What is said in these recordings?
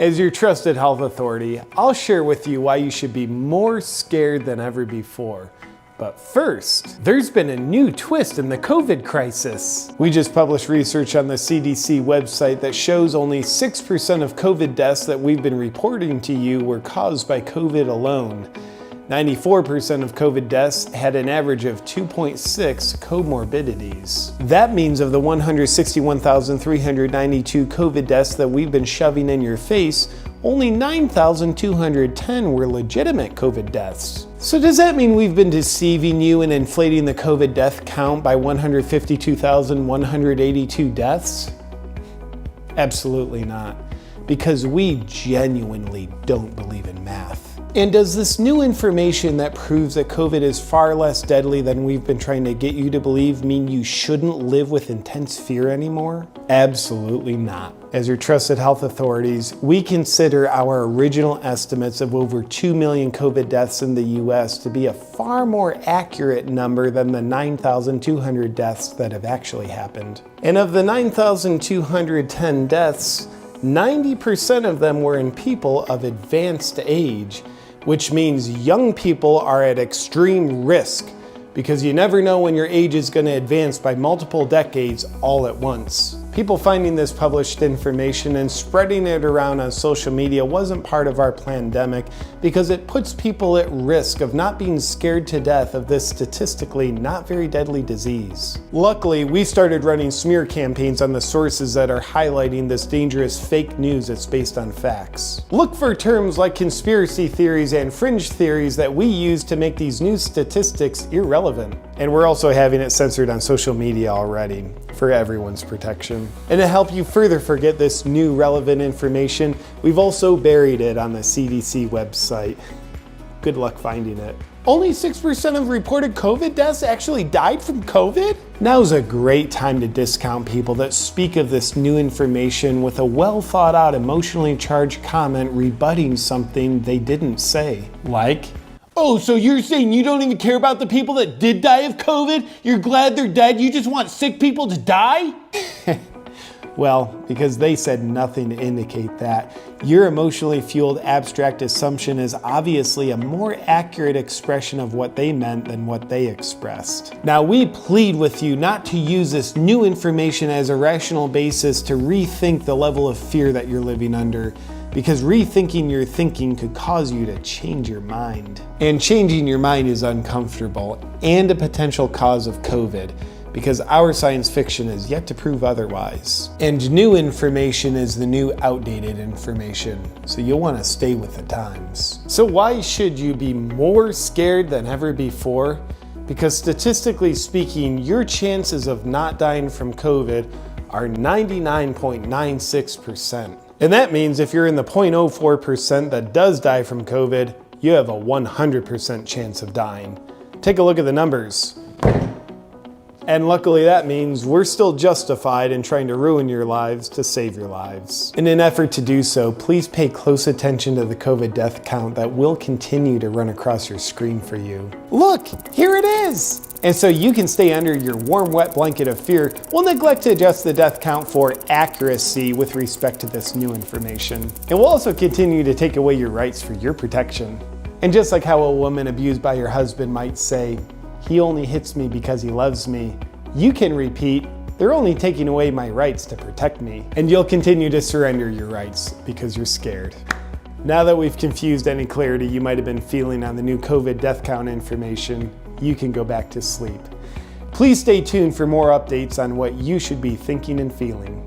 As your trusted health authority, I'll share with you why you should be more scared than ever before. But first, there's been a new twist in the COVID crisis. We just published research on the CDC website that shows only 6% of COVID deaths that we've been reporting to you were caused by COVID alone. 94% of COVID deaths had an average of 2.6 comorbidities. That means of the 161,392 COVID deaths that we've been shoving in your face, only 9,210 were legitimate COVID deaths. So does that mean we've been deceiving you and inflating the COVID death count by 152,182 deaths? Absolutely not, because we genuinely don't believe in math. And does this new information that proves that COVID is far less deadly than we've been trying to get you to believe mean you shouldn't live with intense fear anymore? Absolutely not. As your trusted health authorities, we consider our original estimates of over 2 million COVID deaths in the US to be a far more accurate number than the 9,200 deaths that have actually happened. And of the 9,210 deaths, 90% of them were in people of advanced age, which means young people are at extreme risk because you never know when your age is going to advance by multiple decades all at once. People finding this published information and spreading it around on social media wasn't part of our pandemic because it puts people at risk of not being scared to death of this statistically not very deadly disease. Luckily, we started running smear campaigns on the sources that are highlighting this dangerous fake news that's based on facts. Look for terms like conspiracy theories and fringe theories that we use to make these news statistics irrelevant. And we're also having it censored on social media already for everyone's protection. And to help you further forget this new relevant information, we've also buried it on the CDC website. Good luck finding it. Only 6% of reported COVID deaths actually died from COVID? Now's a great time to discount people that speak of this new information with a well thought out, emotionally charged comment rebutting something they didn't say. Like, oh, so you're saying you don't even care about the people that did die of COVID? You're glad they're dead? You just want sick people to die? Well, because they said nothing to indicate that. Your emotionally fueled abstract assumption is obviously a more accurate expression of what they meant than what they expressed. Now, we plead with you not to use this new information as a rational basis to rethink the level of fear that you're living under, because rethinking your thinking could cause you to change your mind. And changing your mind is uncomfortable and a potential cause of COVID, because our science fiction is yet to prove otherwise. And new information is the new outdated information, so you'll want to stay with the times. So why should you be more scared than ever before? Because statistically speaking, your chances of not dying from COVID are 99.96%. And that means if you're in the 0.04% that does die from COVID, you have a 100% chance of dying. Take a look at the numbers. And luckily that means we're still justified in trying to ruin your lives to save your lives. In an effort to do so, please pay close attention to the COVID death count that will continue to run across your screen for you. Look, here it is! And so you can stay under your warm, wet blanket of fear, we'll neglect to adjust the death count for accuracy with respect to this new information. And we'll also continue to take away your rights for your protection. And just like how a woman abused by her husband might say, "He only hits me because he loves me," you can repeat, "They're only taking away my rights to protect me." And you'll continue to surrender your rights because you're scared. Now that we've confused any clarity you might have been feeling on the new COVID death count information, you can go back to sleep. Please stay tuned for more updates on what you should be thinking and feeling.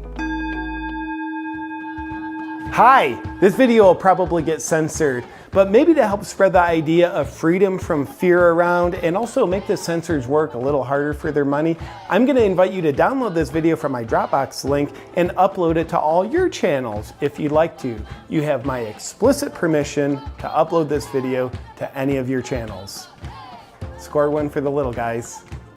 Hi, this video will probably get censored, but maybe to help spread the idea of freedom from fear around and also make the censors work a little harder for their money, I'm going to invite you to download this video from my Dropbox link and upload it to all your channels if you'd like to. You have my explicit permission to upload this video to any of your channels. Score one for the little guys.